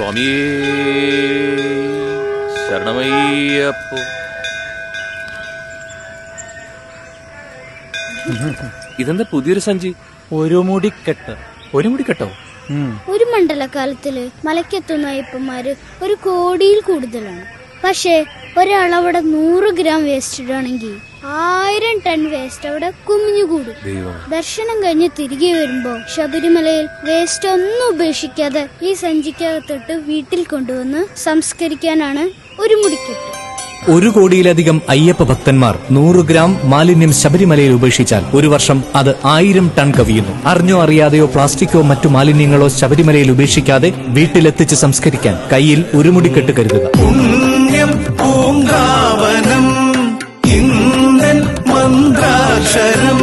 സ്വാമി ശരണമയ്യപ്പോ. ഇതെന്താ പുതിയൊരു സഞ്ചി? ഒരു മുടിക്കെട്ട്. ഒരു മുടിക്കെട്ടോ? ഒരു മണ്ഡലകാലത്തില് മലയ്ക്കെത്തുന്ന അയ്യപ്പന്മാര് 1 കോടിയിൽ കൂടുതലാണ്. പക്ഷേ ഒരാളവിടെ 100 ഗ്രാം വേസ്റ്റ് ഇടുകയാണെങ്കിൽ 1000 ടൺ വേസ്റ്റ് അവിടെ കുമിഞ്ഞുകൂടും. ദർശനം കഴിഞ്ഞ് തിരികെ വരുമ്പോ ശബരിമലയിൽ വേസ്റ്റ് ഒന്നും ഉപേക്ഷിക്കാതെ ഈ സഞ്ചിക്കകത്തിട്ട് വീട്ടിൽ കൊണ്ടുവന്ന് സംസ്കരിക്കാനാണ് ഒരു മുടിക്കെട്ട്. 1 കോടിയിലധികം അയ്യപ്പ ഭക്തന്മാർ 100 ഗ്രാം മാലിന്യം ശബരിമലയിൽ ഉപേക്ഷിച്ചാൽ ഒരു വർഷം അത് 1000 ടൺ കവിയുന്നു. അറിഞ്ഞോ അറിയാതെയോ പ്ലാസ്റ്റിക്കോ മറ്റു മാലിന്യങ്ങളോ ശബരിമലയിൽ ഉപേക്ഷിക്കാതെ വീട്ടിലെത്തിച്ച് സംസ്കരിക്കാൻ കയ്യിൽ ഒരു മുടിക്കെട്ട് കരുതുക. പുണ്യം പൂങ്കാവനം ഇന്ദ്രൻ മന്ത്രാക്ഷരം